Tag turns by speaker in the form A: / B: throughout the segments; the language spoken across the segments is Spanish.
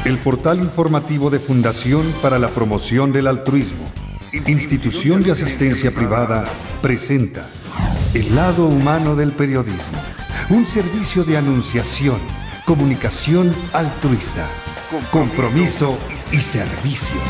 A: El portal informativo de Fundación para la Promoción del Altruismo, institución de asistencia privada, presenta El lado humano del periodismo, un servicio de anunciación, comunicación altruista, compromiso y servicio.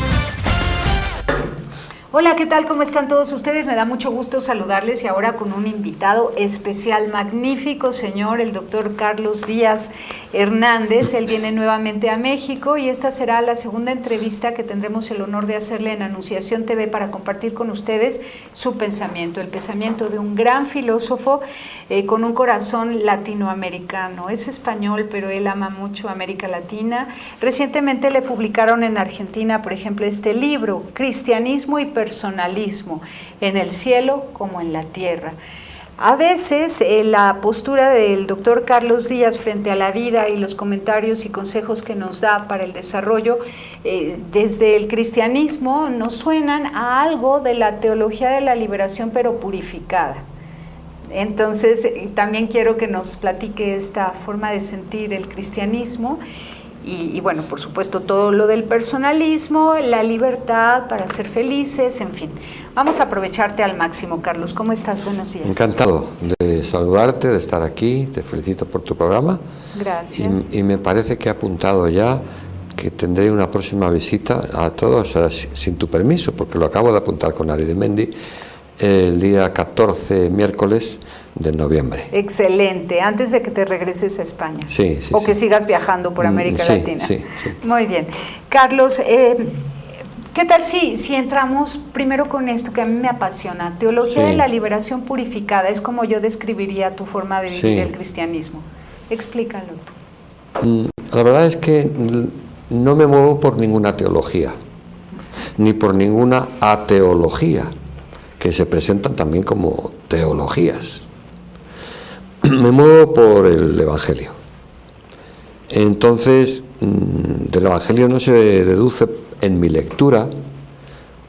B: Hola, ¿qué tal? ¿Cómo están todos ustedes? Me da mucho gusto saludarles y ahora con un invitado especial, magnífico señor, el doctor Carlos Díaz Hernández. Él viene nuevamente a México y esta será la segunda entrevista que tendremos el honor de hacerle en Anunciación TV para compartir con ustedes su pensamiento, el pensamiento de un gran filósofo con un corazón latinoamericano. Es español, pero él ama mucho América Latina. Recientemente le publicaron en Argentina, por ejemplo, este libro, Cristianismo y Personalismo, en el cielo como en la tierra. A veces la postura del doctor Carlos Díaz frente a la vida y los comentarios y consejos que nos da para el desarrollo desde el cristianismo nos suenan a algo de la teología de la liberación pero purificada. Entonces también quiero que nos platique esta forma de sentir el cristianismo. Y bueno, por supuesto, todo lo del personalismo, la libertad para ser felices, en fin. Vamos a aprovecharte al máximo, Carlos. ¿Cómo estás? Buenos días.
C: Encantado de saludarte, de estar aquí. Te felicito por tu programa.
B: Gracias.
C: Y me parece que he apuntado ya que tendré una próxima visita a todos, sin tu permiso, porque lo acabo de apuntar con Ari de Mendi, el día 14, miércoles de noviembre.
B: Excelente, antes de que te regreses a España.
C: Sí.
B: O que sigas viajando por América Latina.
C: Sí.
B: Muy bien. Carlos, ¿qué tal si entramos primero con esto que a mí me apasiona? Teología de la liberación purificada, es como yo describiría tu forma de vivir el cristianismo. Explícalo tú.
C: La verdad es que no me muevo por ninguna teología, ni por ninguna ateología, que se presentan también como teologías. Me muevo por el Evangelio. Entonces, del Evangelio no se deduce en mi lectura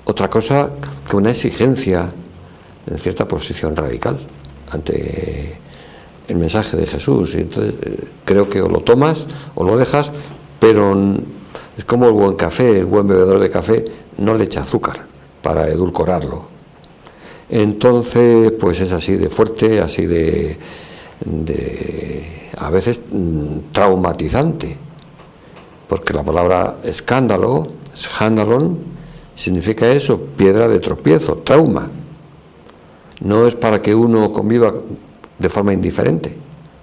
C: otra cosa que una exigencia en cierta posición radical ante el mensaje de Jesús. Y entonces creo que o lo tomas o lo dejas, pero es como el buen café, el buen bebedor de café no le echa azúcar para edulcorarlo. Entonces, pues es así de fuerte, así de a veces traumatizante, porque la palabra escándalo, schandalon, significa eso, piedra de tropiezo, trauma. No es para que uno conviva de forma indiferente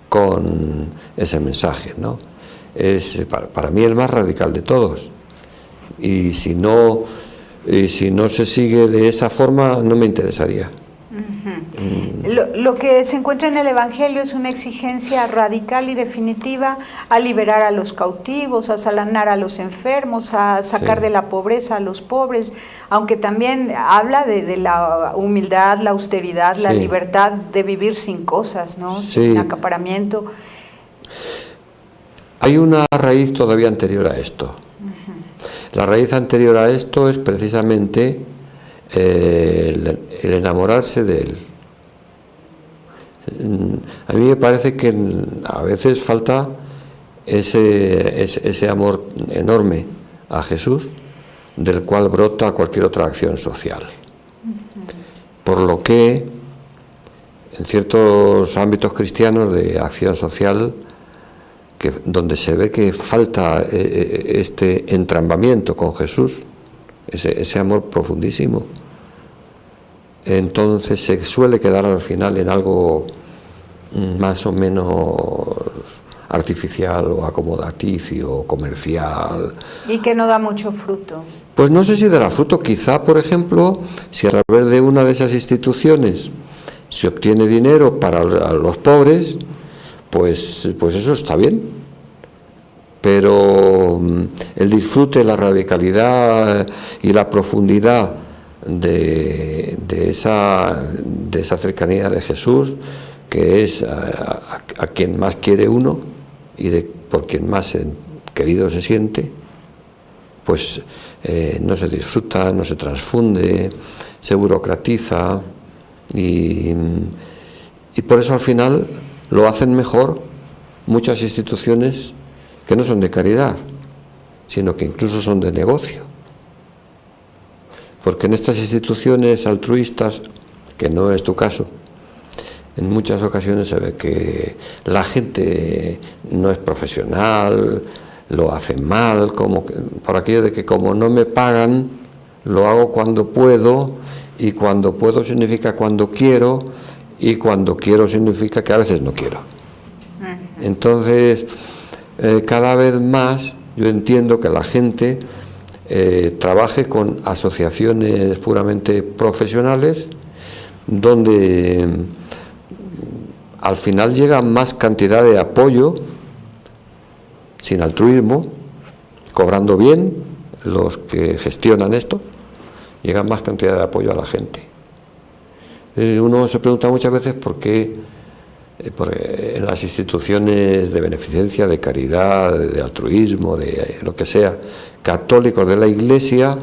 C: con ese mensaje, ¿no? Es para mí el más radical de todos. Y si no se sigue de esa forma, no me interesaría.
B: Lo que se encuentra en el Evangelio es una exigencia radical y definitiva a liberar a los cautivos, a sanar a los enfermos, a sacar de la pobreza a los pobres, aunque también habla de la humildad, la austeridad, la libertad de vivir sin cosas, ¿no? Sin acaparamiento. Hay
C: una raíz todavía anterior a esto. La raíz anterior a esto es precisamente el enamorarse de él. A mí me parece que a veces falta ese amor enorme a Jesús, del cual brota cualquier otra acción social. Por lo que en ciertos ámbitos cristianos de acción social, donde se ve que falta este entrambamiento con Jesús, ese amor profundísimo, entonces se suele quedar al final en algo más o menos artificial o acomodaticio o comercial.
B: Y que no da mucho fruto.
C: Pues no sé si dará fruto. Quizá, por ejemplo, si a través de una de esas instituciones se obtiene dinero para los pobres, pues eso está bien. Pero el disfrute, la radicalidad y la profundidad de esa cercanía de Jesús, que es a quien más quiere uno y por quien más querido se siente, pues no se disfruta, no se transfunde, se burocratiza y por eso al final lo hacen mejor muchas instituciones que no son de caridad, sino que incluso son de negocio. Porque en estas instituciones altruistas, que no es tu caso, en muchas ocasiones se ve que la gente no es profesional, lo hace mal, por aquello de que como no me pagan, lo hago cuando puedo, y cuando puedo significa cuando quiero, y cuando quiero significa que a veces no quiero. Entonces, cada vez más yo entiendo que la gente trabaje con asociaciones puramente profesionales, donde al final llega más cantidad de apoyo, sin altruismo, cobrando bien los que gestionan esto, llega más cantidad de apoyo a la gente. Uno se pregunta muchas veces por qué en las instituciones de beneficencia, de caridad, de altruismo, de lo que sea, católicos de la Iglesia,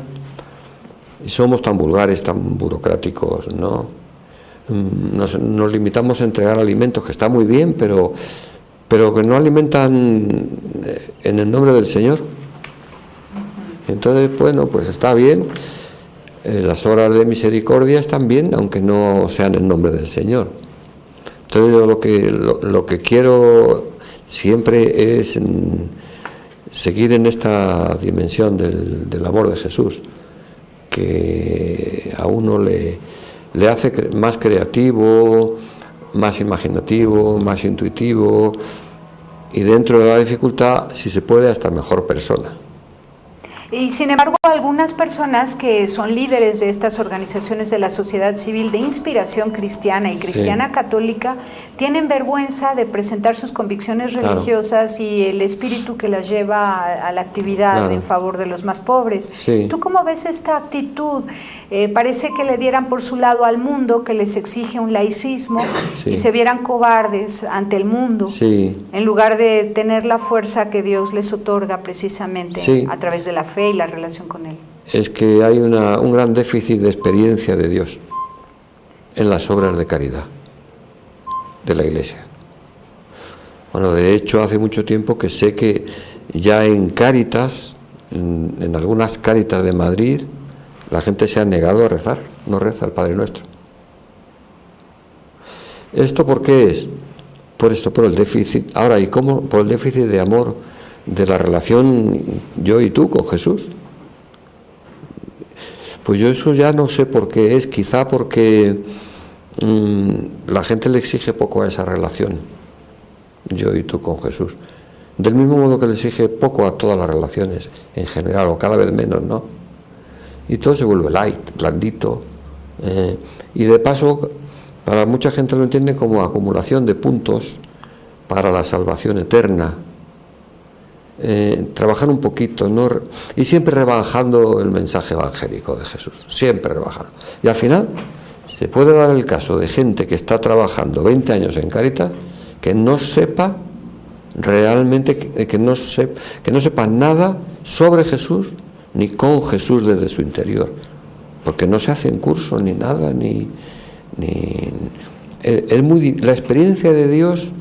C: somos tan vulgares, tan burocráticos, ¿no? Nos limitamos a entregar alimentos, que está muy bien, pero que no alimentan en el nombre del Señor. Entonces, bueno, pues está bien, las obras de misericordia están bien, aunque no sean en nombre del Señor. Entonces yo lo que quiero siempre es seguir en esta dimensión del amor de Jesús, que a uno le hace más creativo, más imaginativo, más intuitivo, y dentro de la dificultad, si se puede, hasta mejor persona.
B: Y sin embargo, algunas personas que son líderes de estas organizaciones de la sociedad civil de inspiración cristiana y cristiana católica tienen vergüenza de presentar sus convicciones religiosas y el espíritu que las lleva a la actividad en favor de los más pobres. ¿Tú cómo ves esta actitud? Parece que le dieran por su lado al mundo, que les exige un laicismo, y se vieran cobardes ante el mundo, en lugar de tener la fuerza que Dios les otorga precisamente a través de la fe y la relación con Él.
C: Es que hay un gran déficit de experiencia de Dios en las obras de caridad de la Iglesia. Bueno, de hecho, hace mucho tiempo que sé que ya en Cáritas, en algunas Cáritas de Madrid, la gente se ha negado a rezar, no reza el Padre Nuestro. ¿Esto por qué es? Por esto, por el déficit. Ahora, ¿y cómo? Por el déficit de amor, de la relación yo y tú con Jesús. Pues yo eso ya no sé por qué es, quizá porque la gente le exige poco a esa relación, yo y tú con Jesús. Del mismo modo que le exige poco a todas las relaciones en general, o cada vez menos, ¿no? Y todo se vuelve light, blandito. Y de paso, para mucha gente lo entiende como acumulación de puntos para la salvación eterna. Trabajar un poquito, ¿no? Y siempre rebajando el mensaje evangélico de Jesús, siempre rebajando. Y al final se puede dar el caso de gente que está trabajando 20 años en Cáritas, que no sepa realmente, que no sepa nada sobre Jesús, ni con Jesús desde su interior, porque no se hacen cursos ni nada, la experiencia de Dios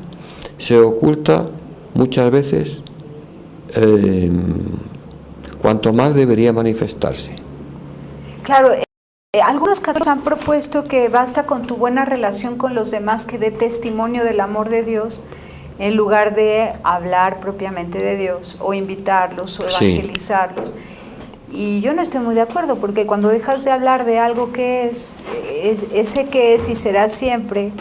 C: se oculta muchas veces. Cuanto más debería manifestarse.
B: Claro, algunos católicos han propuesto que basta con tu buena relación con los demás que dé testimonio del amor de Dios, en lugar de hablar propiamente de Dios o invitarlos o evangelizarlos. Y yo no estoy muy de acuerdo, porque cuando dejas de hablar de algo que es ese que es y será siempre,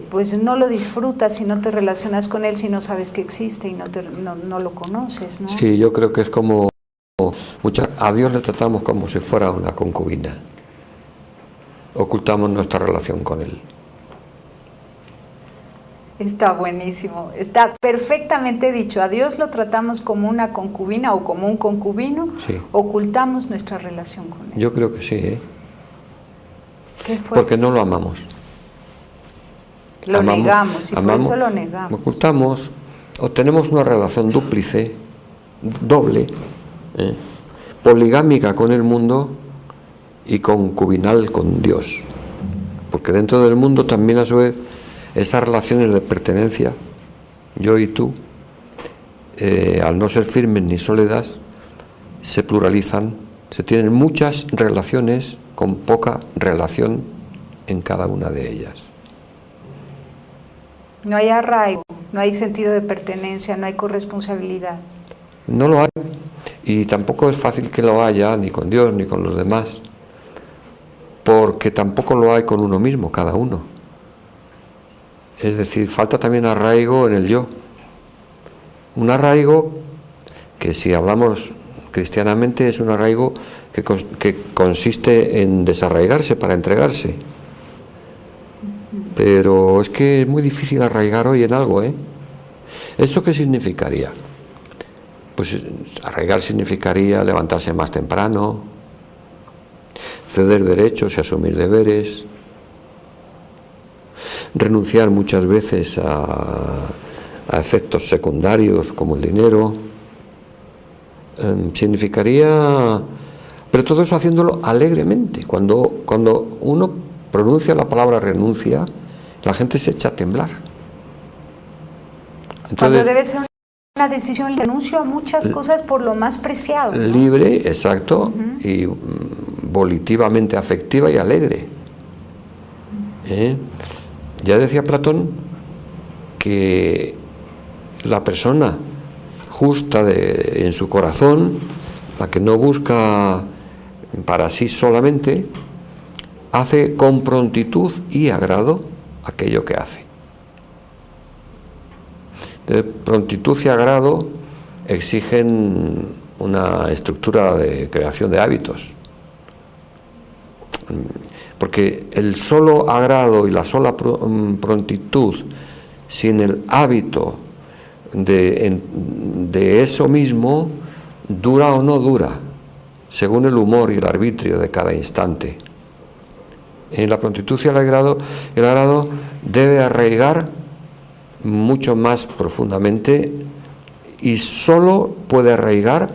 B: pues no lo disfrutas si no te relacionas con él, si no sabes que existe y no lo conoces, ¿no?
C: Sí, yo creo que es como a Dios le tratamos como si fuera una concubina. Ocultamos nuestra relación con él.
B: Está buenísimo, está perfectamente dicho. A Dios lo tratamos como una concubina o como un concubino, ocultamos nuestra relación con él.
C: Yo creo que sí, ¿eh?
B: ¿Qué fue?
C: Porque no lo amamos.
B: Lo negamos, y por eso lo negamos.
C: Ocultamos, o tenemos una relación dúplice, doble, poligámica con el mundo y concubinal con Dios. Porque dentro del mundo también, a su vez, esas relaciones de pertenencia, yo y tú, al no ser firmes ni sólidas, se pluralizan, se tienen muchas relaciones con poca relación en cada una de ellas.
B: No hay arraigo, no hay sentido de pertenencia, no hay corresponsabilidad.
C: No lo hay, y tampoco es fácil que lo haya, ni con Dios ni con los demás, porque tampoco lo hay con uno mismo, cada uno. Es decir, falta también arraigo en el yo. Un arraigo que, si hablamos cristianamente, es un arraigo que consiste en desarraigarse para entregarse. Pero es que es muy difícil arraigar hoy en algo, ¿eh? ¿Eso qué significaría? Pues arraigar significaría levantarse más temprano, ceder derechos y asumir deberes, renunciar muchas veces a efectos secundarios como el dinero. Significaría, pero todo eso haciéndolo alegremente. Cuando uno pronuncia la palabra renuncia, la gente se echa a temblar. Entonces,
B: cuando debe ser una decisión, renuncio a muchas cosas por lo más preciado, ¿no?
C: Libre, exacto, y volitivamente afectiva y alegre. Ya decía Platón que la persona justa en su corazón, la que no busca para sí solamente, hace con prontitud y agrado aquello que hace. De prontitud y agrado exigen una estructura de creación de hábitos, porque el solo agrado y la sola prontitud sin el hábito de eso mismo dura o no dura, según el humor y el arbitrio de cada instante. En la prontitud y el agrado debe arraigar mucho más profundamente, y solo puede arraigar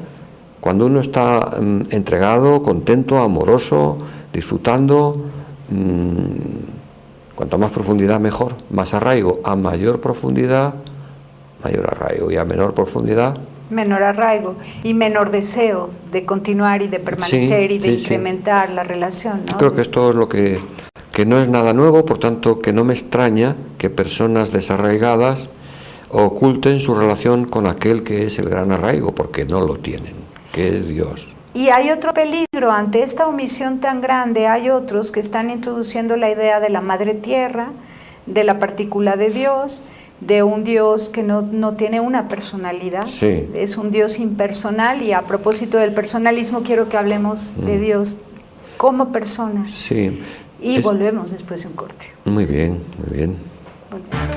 C: cuando uno está entregado, contento, amoroso, disfrutando. Cuanto más profundidad mejor, más arraigo. A mayor profundidad, mayor arraigo, y a menor profundidad,
B: menor arraigo y menor deseo de continuar y de permanecer y de incrementar la relación, ¿no?
C: Creo que esto es lo que no es nada nuevo, por tanto que no me extraña que personas desarraigadas oculten su relación con aquel que es el gran arraigo, porque no lo tienen, que es Dios.
B: Y hay otro peligro ante esta omisión tan grande. Hay otros que están introduciendo la idea de la madre tierra, de la partícula de Dios, de un Dios que no tiene una personalidad,
C: sí.
B: Es un Dios impersonal. Y a propósito del personalismo, quiero que hablemos de Dios como persona.
C: Sí.
B: Y volvemos después de un corte.
C: Muy bien, muy bien.
B: Volvemos.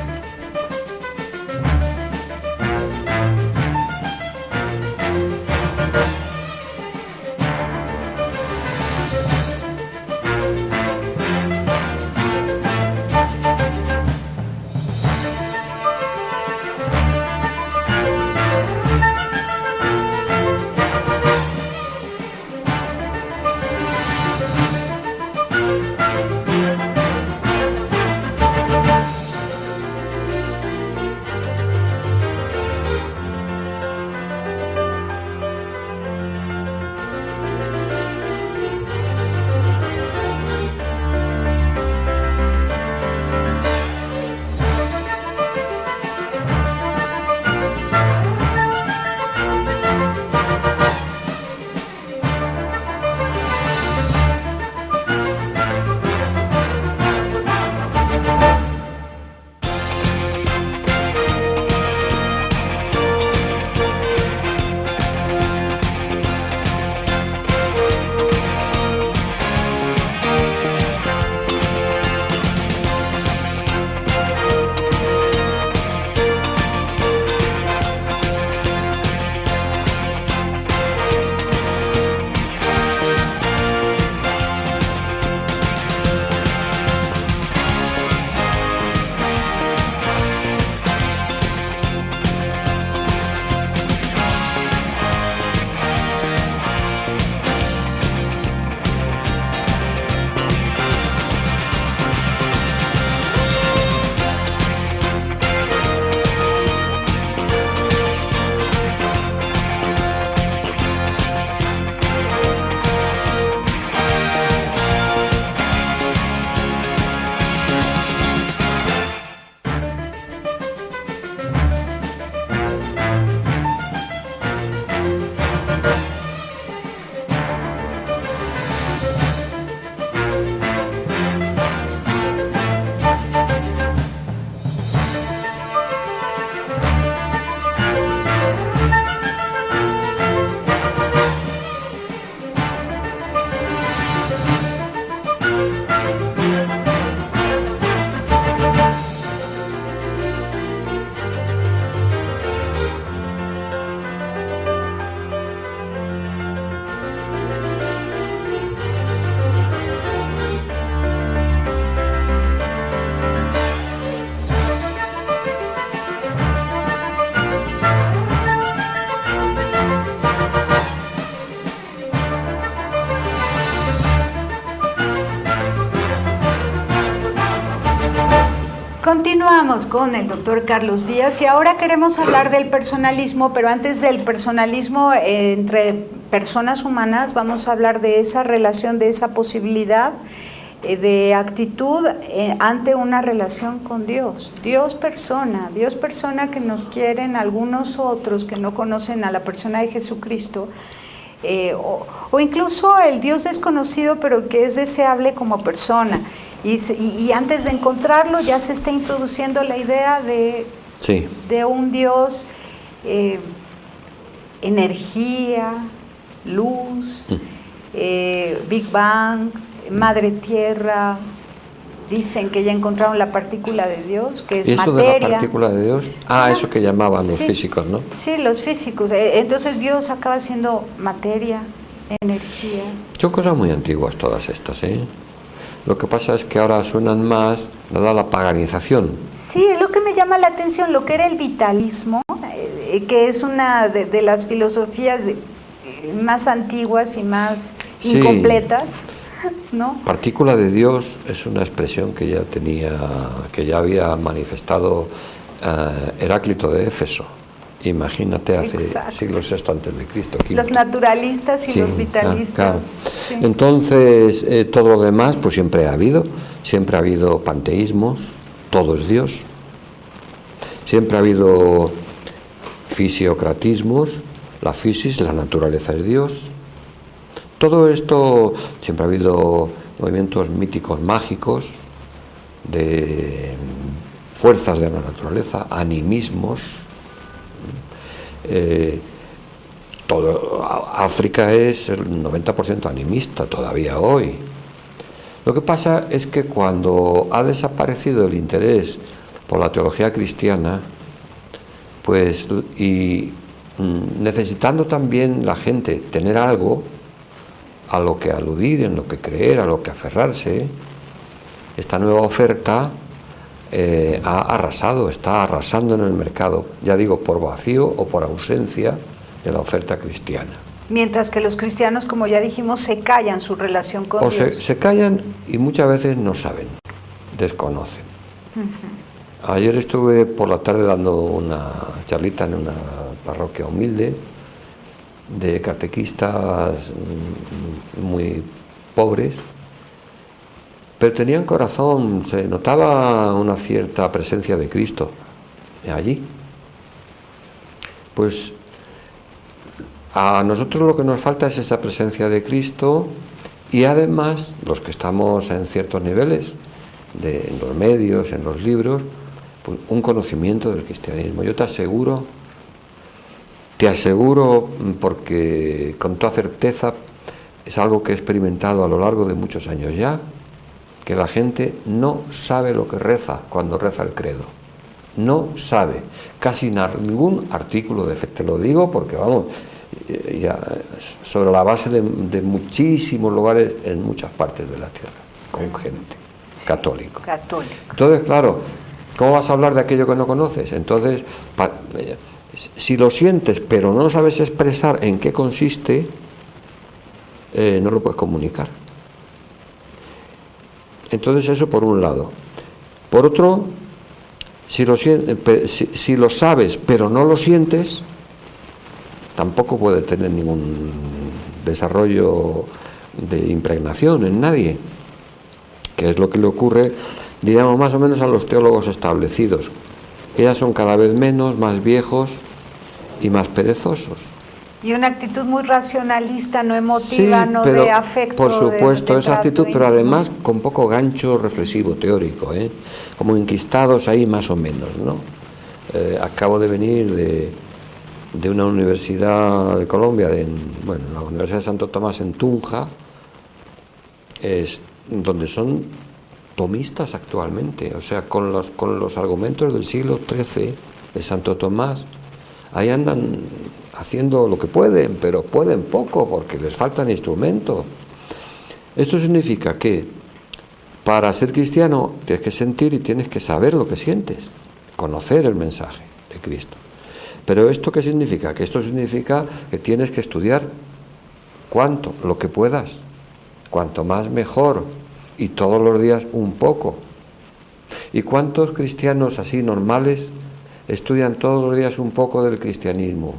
B: Continuamos con el doctor Carlos Díaz y ahora queremos hablar del personalismo, pero antes del personalismo entre personas humanas vamos a hablar de esa relación, de esa posibilidad de actitud ante una relación con Dios. Dios persona que nos quieren algunos otros que no conocen a la persona de Jesucristo, o incluso el Dios desconocido pero que es deseable como persona. Y antes de encontrarlo ya se está introduciendo la idea de un Dios, energía, luz, Big Bang, Madre Tierra. Dicen que ya encontraron la partícula de Dios, que es
C: ¿Y eso
B: materia.
C: de la partícula de Dios? Eso que llamaban los físicos, ¿no?
B: Sí, los físicos. Entonces Dios acaba siendo materia, energía.
C: Son cosas muy antiguas todas estas, ¿eh? Lo que pasa es que ahora suenan más, dada la paganización.
B: Sí, es lo que me llama la atención, lo que era el vitalismo, que es una de las filosofías más antiguas y más incompletas, ¿no?
C: Partícula de Dios es una expresión que ya había manifestado Heráclito de Éfeso. Imagínate, hace siglo VI antes de Cristo.
B: Los naturalistas y los vitalistas.
C: Claro. Sí. Entonces, todo lo demás, pues siempre ha habido panteísmos, todo es Dios. Siempre ha habido fisiocratismos, la fisis, la naturaleza es Dios. Todo esto, siempre ha habido movimientos míticos mágicos, de fuerzas de la naturaleza, animismos. África es el 90% animista todavía hoy. Lo que pasa es que cuando ha desaparecido el interés por la teología cristiana, pues necesitando también la gente tener algo a lo que aludir, en lo que creer, a lo que aferrarse, esta nueva oferta está arrasando en el mercado, ya digo, por vacío o por ausencia de la oferta cristiana.
B: Mientras que los cristianos, como ya dijimos, se callan su relación con Dios.
C: Se callan y muchas veces no saben, desconocen. Ayer estuve por la tarde dando una charlita en una parroquia humilde de catequistas muy pobres, pero tenían corazón, se notaba una cierta presencia de Cristo allí. Pues a nosotros lo que nos falta es esa presencia de Cristo y además los que estamos en ciertos niveles, en los medios, en los libros, pues un conocimiento del cristianismo. Yo te aseguro, porque con toda certeza es algo que he experimentado a lo largo de muchos años ya, que la gente no sabe lo que reza cuando reza el credo. No sabe. Casi ningún artículo de fe. Te lo digo porque, vamos, ya sobre la base de muchísimos lugares en muchas partes de la tierra, con gente católica. Entonces, claro, ¿cómo vas a hablar de aquello que no conoces? Entonces, si lo sientes pero no sabes expresar en qué consiste, no lo puedes comunicar. Entonces eso por un lado. Por otro, si lo sabes pero no lo sientes, tampoco puede tener ningún desarrollo de impregnación en nadie, que es lo que le ocurre, diríamos, más o menos a los teólogos establecidos. Ellas son cada vez menos, más viejos y más perezosos.
B: Y una actitud muy racionalista, no emotiva,
C: sí,
B: no
C: pero,
B: de afecto.
C: Por supuesto,
B: de
C: esa actitud, pero además con poco gancho reflexivo teórico, como enquistados ahí más o menos, ¿no? Acabo de venir de una universidad de Colombia, la Universidad de Santo Tomás en Tunja, donde son tomistas actualmente, o sea, con los argumentos del siglo XIII de Santo Tomás, ahí andan haciendo lo que pueden, pero pueden poco porque les faltan instrumentos. Esto significa que para ser cristiano tienes que sentir y tienes que saber lo que sientes, conocer el mensaje de Cristo. Pero ¿esto qué significa? Que esto significa que tienes que estudiar ¿cuánto? Lo que puedas, cuanto más mejor, y todos los días un poco. ¿Y cuántos cristianos así normales estudian todos los días un poco del cristianismo?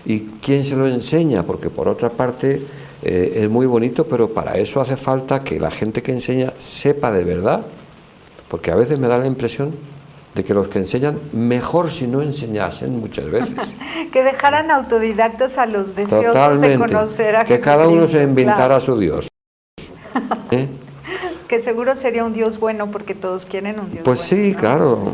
C: ¿Y quién se lo enseña? Porque por otra parte es muy bonito, pero para eso hace falta que la gente que enseña sepa de verdad, porque a veces me da la impresión de que los que enseñan mejor si no enseñasen muchas veces.
B: Que dejaran autodidactas a los deseosos
C: Totalmente,
B: de conocer a
C: que
B: Jesucristo.
C: cada uno se inventara
B: claro.
C: a su Dios. ¿Eh?
B: Que seguro sería un Dios bueno, porque todos quieren un Dios
C: Pues
B: bueno.
C: sí,
B: ¿no?
C: claro.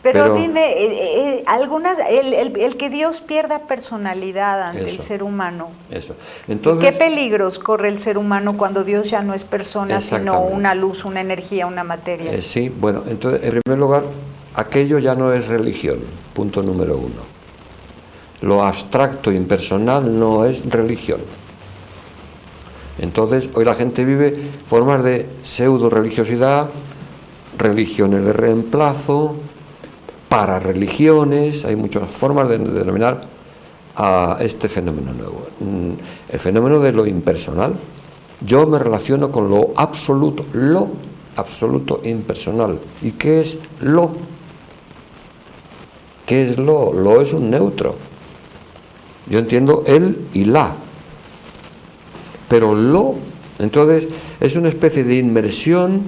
B: Pero dime, el que Dios pierda personalidad ante el
C: Eso,
B: ser humano.
C: Eso. Entonces,
B: ¿Qué peligros corre el ser humano cuando Dios ya no es persona, sino
C: Exactamente.
B: una luz, una energía, una materia?
C: sí, bueno, entonces, en primer lugar, aquello ya no es religión, punto número 1. Lo abstracto, impersonal, no es religión. Entonces, hoy la gente vive formas de pseudo-religiosidad, religiones de reemplazo, para-religiones, hay muchas formas de denominar a este fenómeno nuevo. El fenómeno de lo impersonal. Yo me relaciono con lo absoluto impersonal. ¿Y qué es lo? ¿Qué es lo? Lo es un neutro. Yo entiendo el y la. Pero lo, entonces, es una especie de inmersión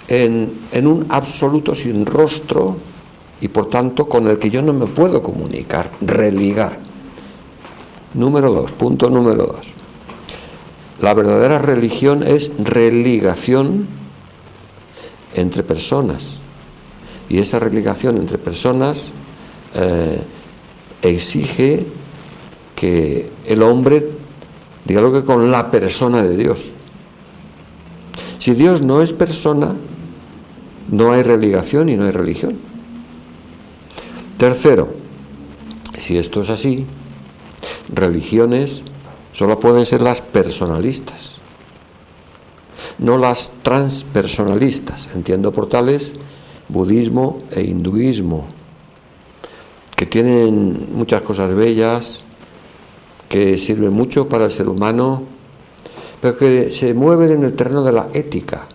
C: en un absoluto sin rostro y por tanto con el que yo no me puedo comunicar, religar. Punto número 2. La verdadera religión es religación entre personas. Y esa religación entre personas exige que el hombre dialogue con la persona de Dios. Si Dios no es persona, no hay religación y no hay religión. Tercero, si esto es así, religiones solo pueden ser las personalistas, no las transpersonalistas. Entiendo por tales budismo e hinduismo, que tienen muchas cosas bellas, que sirven mucho para el ser humano, pero que se mueven en el terreno de la ética,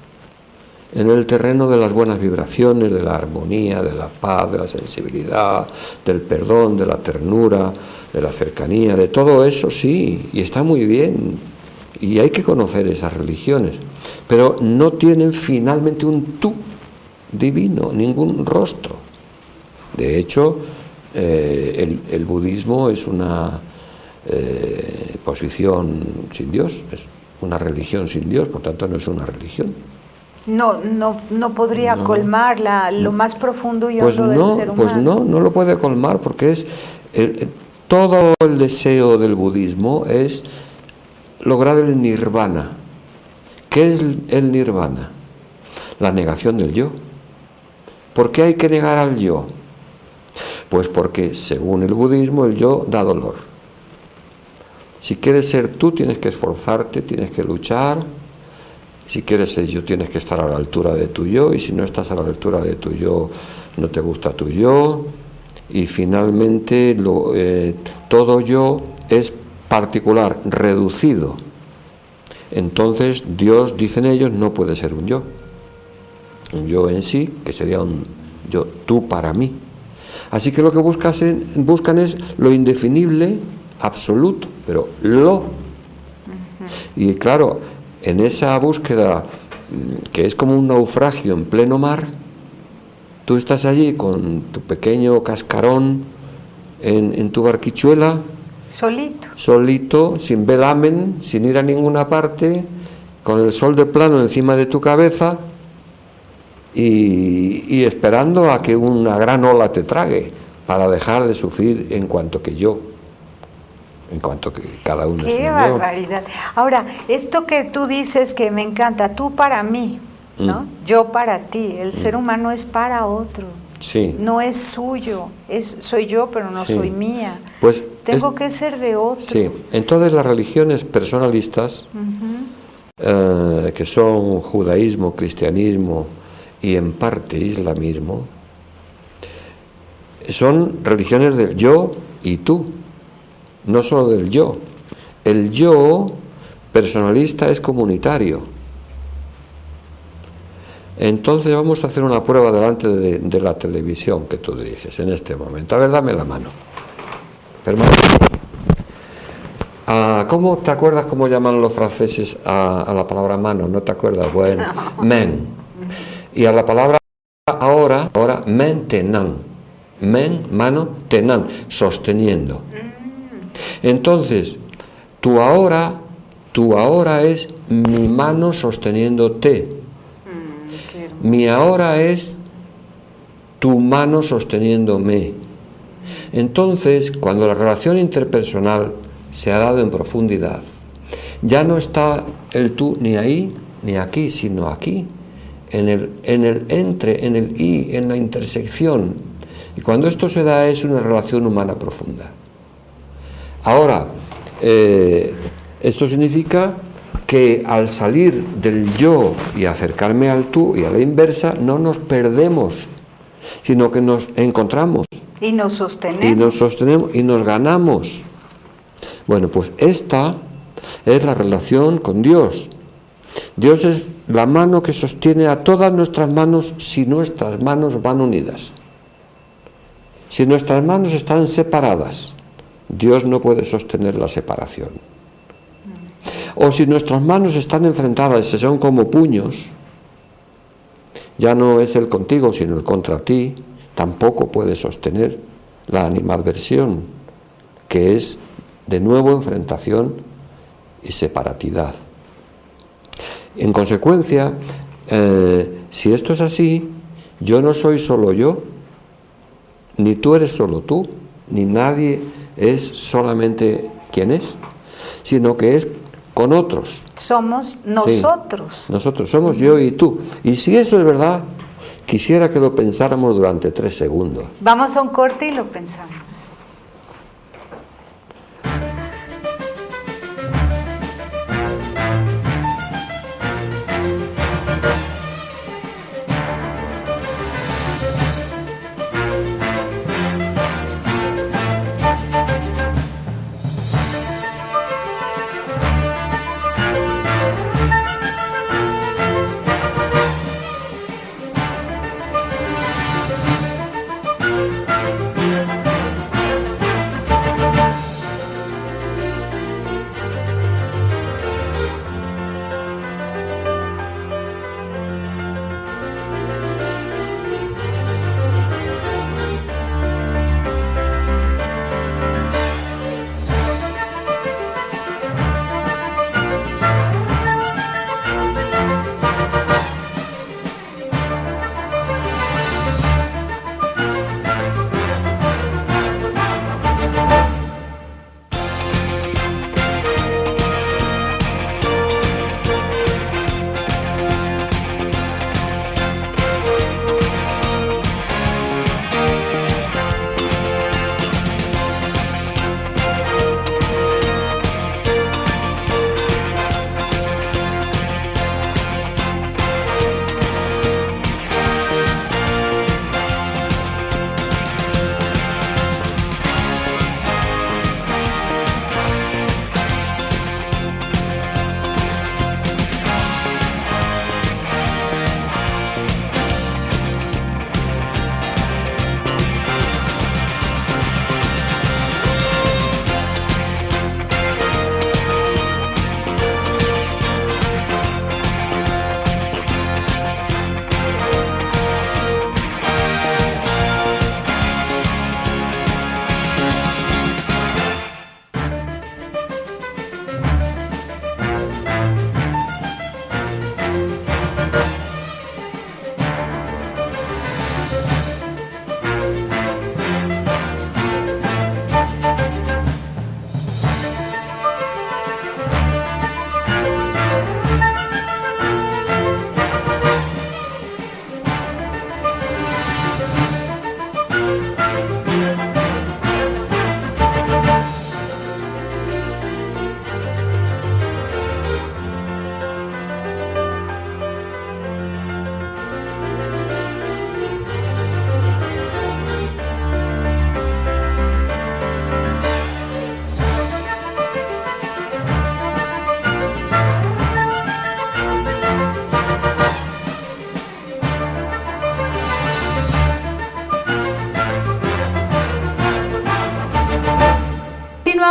C: en el terreno de las buenas vibraciones, de la armonía, de la paz, de la sensibilidad, del perdón, de la ternura, de la cercanía, de todo eso sí, y está muy bien, y hay que conocer esas religiones, pero no tienen finalmente un tú divino, ningún rostro. De hecho, el budismo es una posición sin Dios, es una religión sin Dios, por tanto no es una religión.
B: No podría colmar lo más profundo y hondo del ser humano.
C: Pues no lo puede colmar, porque es todo el deseo del budismo es lograr el nirvana. ¿Qué es el nirvana? La negación del yo. ¿Por qué hay que negar al yo? Pues porque, según el budismo, el yo da dolor. Si quieres ser tú, tienes que esforzarte, tienes que luchar. Si quieres ser yo, tienes que estar a la altura de tu yo, y si no estás a la altura de tu yo, no te gusta tu yo. Y finalmente todo yo es particular, reducido. Entonces Dios, dicen ellos, no puede ser un yo en sí, que sería un yo, tú para mí. Así que lo que buscan es lo indefinible, absoluto, pero lo. Y claro, en esa búsqueda, que es como un naufragio en pleno mar, tú estás allí con tu pequeño cascarón en tu barquichuela, solito, sin velamen, sin ir a ninguna parte, con el sol de plano encima de tu cabeza y esperando a que una gran ola te trague para dejar de sufrir en cuanto que cada uno es un yo.
B: ¡Qué barbaridad! Ahora, esto que tú dices que me encanta, tú para mí, ¿no? Yo para ti. El ser humano es para otro.
C: Sí.
B: No es suyo. Soy yo, pero no soy mía.
C: Pues
B: tengo que ser de otro.
C: Sí. Entonces las religiones personalistas, que son judaísmo, cristianismo y en parte islamismo, son religiones del yo y tú, no solo del yo. El yo personalista es comunitario. Entonces vamos a hacer una prueba delante de la televisión que tú diriges en este momento. A ver, dame la mano. Permanece. ¿Cómo te acuerdas cómo llaman los franceses a la palabra mano? ¿No te acuerdas? Bueno, men. Y a la palabra ahora, maintenant. Men, mano, tenan, sosteniendo. Entonces, tu ahora es mi mano sosteniéndote. Mi ahora es tu mano sosteniéndome. Entonces, cuando la relación interpersonal se ha dado en profundidad, ya no está el tú ni ahí ni aquí, sino aquí, en el entre, en el y, en la intersección. Y cuando esto se da es una relación humana profunda. Ahora, esto significa que al salir del yo y acercarme al tú y a la inversa, no nos perdemos, sino que nos encontramos.
B: Y nos sostenemos.
C: Y nos sostenemos y nos ganamos. Bueno, pues esta es la relación con Dios. Dios es la mano que sostiene a todas nuestras manos si nuestras manos van unidas. Si nuestras manos están separadas, Dios no puede sostener la separación. O si nuestras manos están enfrentadas y son como puños, ya no es el contigo, sino el contra ti, tampoco puede sostener la animadversión, que es de nuevo enfrentación y separatidad. En consecuencia, si esto es así, yo no soy solo yo, ni tú eres solo tú, ni nadie es solamente quien es, sino que es con otros.
B: Somos nosotros.
C: Sí, nosotros somos yo y tú. Y si eso es verdad, quisiera que lo pensáramos durante 3 segundos.
B: Vamos a un corte y lo pensamos.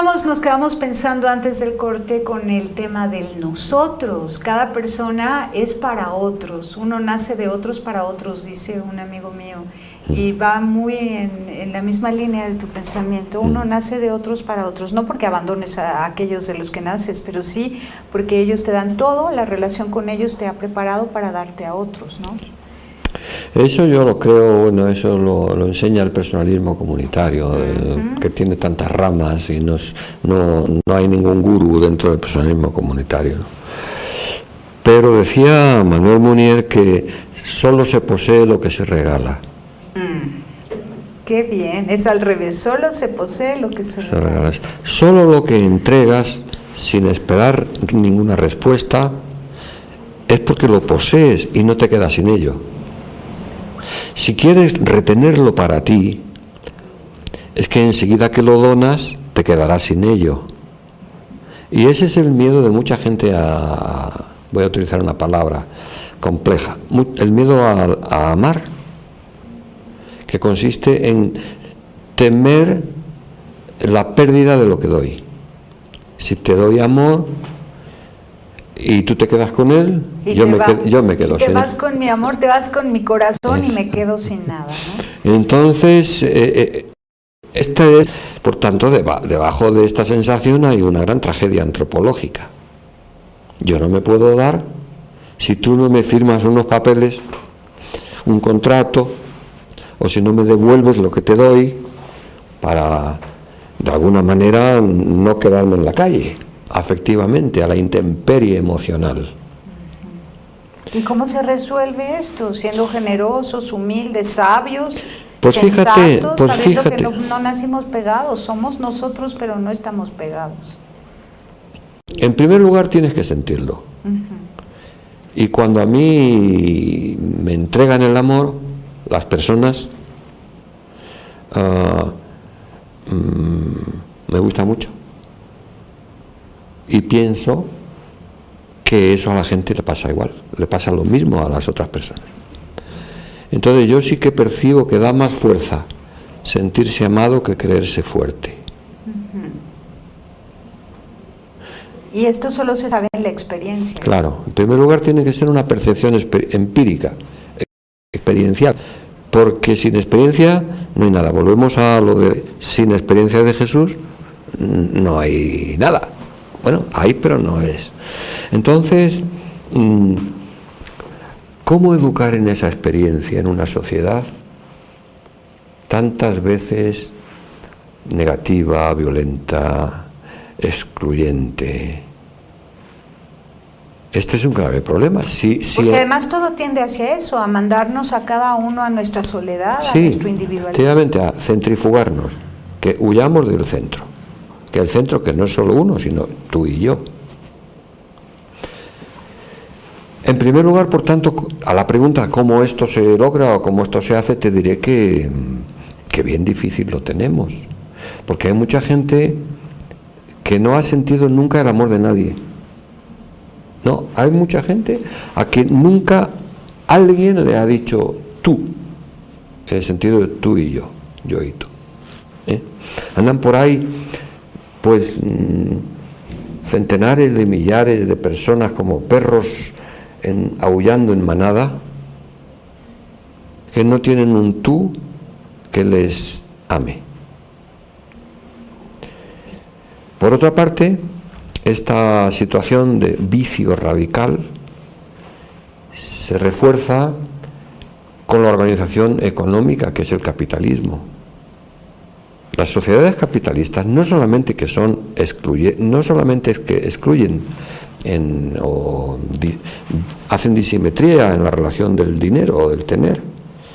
B: nos quedamos pensando antes del corte con el tema del nosotros. Cada persona es para otros. Uno nace de otros para otros, dice un amigo mío. Y va muy en la misma línea de tu pensamiento. Uno nace de otros para otros, no porque abandones a aquellos de los que naces, pero sí porque ellos te dan todo, la relación con ellos te ha preparado para darte a otros, ¿no?
C: Eso yo lo creo, bueno, eso lo enseña el personalismo comunitario, que tiene tantas ramas y no hay ningún gurú dentro del personalismo comunitario. Pero decía Manuel Munier que solo se posee lo que se regala.
B: Qué bien, es al revés, solo se posee lo que se regala.
C: Solo lo que entregas sin esperar ninguna respuesta es porque lo posees y no te quedas sin ello. Si quieres retenerlo para ti, es que enseguida que lo donas te quedarás sin ello. Y ese es el miedo de mucha gente voy a utilizar una palabra compleja, el miedo a amar, que consiste en temer la pérdida de lo que doy. Si te doy amor y tú te quedas con él, yo me quedo sin él. Te
B: vas con mi amor, te vas con mi corazón y me quedo sin nada, ¿no?
C: Entonces, esta es, por tanto, debajo de esta sensación hay una gran tragedia antropológica. Yo no me puedo dar si tú no me firmas unos papeles, un contrato, o si no me devuelves lo que te doy para, de alguna manera, no quedarme en la calle, afectivamente, a la intemperie emocional.
B: ¿Y cómo se resuelve esto? Siendo generosos, humildes, sabios,
C: pues
B: sensatos, sabiendo que no nacimos pegados, somos nosotros, pero no estamos pegados.
C: En primer lugar tienes que sentirlo. Y cuando a mí me entregan el amor, las personas, me gusta mucho. Y pienso que eso a la gente le pasa igual, le pasa lo mismo a las otras personas. Entonces yo sí que percibo que da más fuerza sentirse amado que creerse fuerte.
B: Y esto solo se sabe en la experiencia.
C: Claro, en primer lugar tiene que ser una percepción empírica, experiencial, porque sin experiencia no hay nada. Volvemos a lo de sin experiencia de Jesús, no hay nada. Bueno, hay, pero no es. Entonces, ¿cómo educar en esa experiencia en una sociedad tantas veces negativa, violenta, excluyente? Este es un grave problema.
B: Porque además todo tiende hacia eso, a mandarnos a cada uno a nuestra soledad, a nuestro individualismo.
C: Efectivamente, a centrifugarnos, que huyamos del centro. Que el centro, que no es solo uno, sino tú y yo. En primer lugar, por tanto, a la pregunta cómo esto se logra o cómo esto se hace, te diré que bien difícil lo tenemos. Porque hay mucha gente que no ha sentido nunca el amor de nadie. No, hay mucha gente a quien nunca alguien le ha dicho tú, en el sentido de tú y yo y tú. Andan por ahí, pues, centenares de millares de personas como perros aullando en manada, que no tienen un tú que les ame. Por otra parte, esta situación de vicio radical se refuerza con la organización económica que es el capitalismo. Las sociedades capitalistas no solamente que excluyen o hacen disimetría en la relación del dinero o del tener,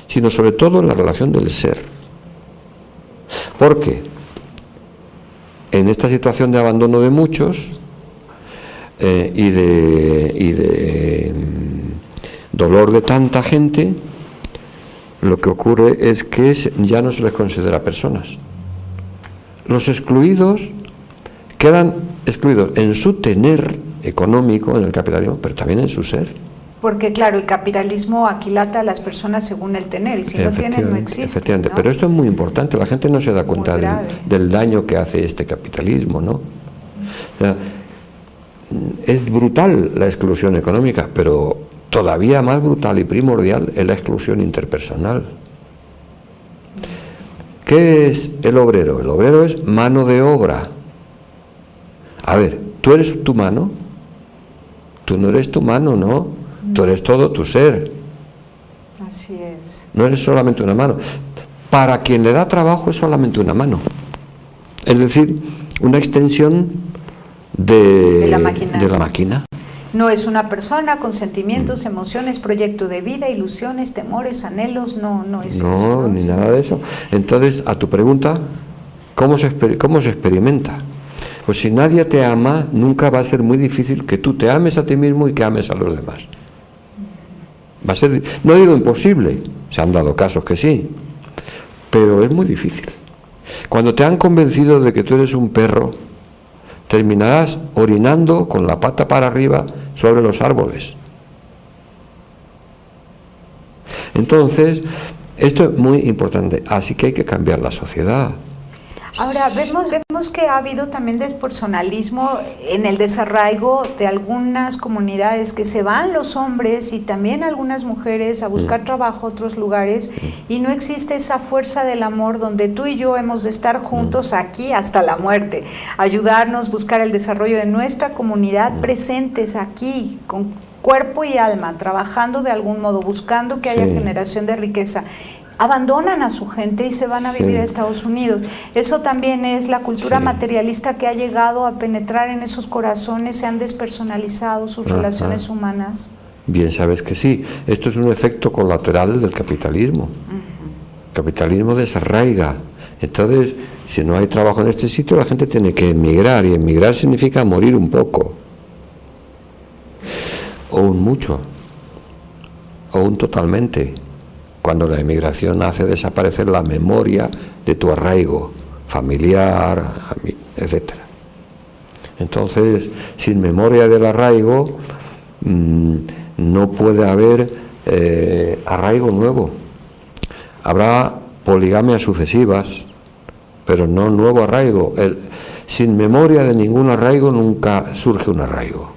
C: sino sobre todo en la relación del ser. Porque en esta situación de abandono de muchos y de dolor de tanta gente, lo que ocurre es que ya no se les considera personas. Los excluidos quedan excluidos en su tener económico, en el capitalismo, pero también en su ser.
B: Porque claro, el capitalismo aquilata a las personas según el tener, y si no tienen no existe.
C: Efectivamente,
B: ¿no?
C: pero esto es muy importante, la gente no se da cuenta del daño que hace este capitalismo, ¿no? O sea, es brutal la exclusión económica, pero todavía más brutal y primordial es la exclusión interpersonal. ¿Qué es el obrero? El obrero es mano de obra. A ver, ¿tú eres tu mano? Tú no eres tu mano, ¿no? Tú eres todo tu ser.
B: Así es.
C: No eres solamente una mano. Para quien le da trabajo es solamente una mano. Es decir, una extensión de la máquina.
B: No es una persona con sentimientos, emociones, proyecto de vida, ilusiones, temores, anhelos, no es eso.
C: No, ni nada de eso. Entonces, a tu pregunta, ¿cómo se experimenta? Pues si nadie te ama, nunca va a ser muy difícil que tú te ames a ti mismo y que ames a los demás. Va a ser, no digo imposible, se han dado casos que sí, pero es muy difícil. Cuando te han convencido de que tú eres un perro, terminarás orinando con la pata para arriba sobre los árboles. Entonces, esto es muy importante, así que hay que cambiar la sociedad.
B: Ahora, vemos que ha habido también despersonalismo en el desarraigo de algunas comunidades, que se van los hombres y también algunas mujeres a buscar trabajo a otros lugares, y no existe esa fuerza del amor donde tú y yo hemos de estar juntos aquí hasta la muerte, ayudarnos, buscar el desarrollo de nuestra comunidad, presentes aquí, con cuerpo y alma, trabajando de algún modo, buscando que haya generación de riqueza. Abandonan a su gente y se van a vivir a Estados Unidos. Eso también es la cultura materialista que ha llegado a penetrar en esos corazones, se han despersonalizado sus relaciones humanas.
C: Bien sabes que sí, esto es un efecto colateral del capitalismo. El capitalismo desarraiga. Entonces, si no hay trabajo en este sitio, la gente tiene que emigrar, y emigrar significa morir un poco, o un mucho, o un totalmente. Cuando la emigración hace desaparecer la memoria de tu arraigo familiar, etc. Entonces, sin memoria del arraigo, no puede haber arraigo nuevo. Habrá poligamias sucesivas, pero no nuevo arraigo. Sin memoria de ningún arraigo nunca surge un arraigo.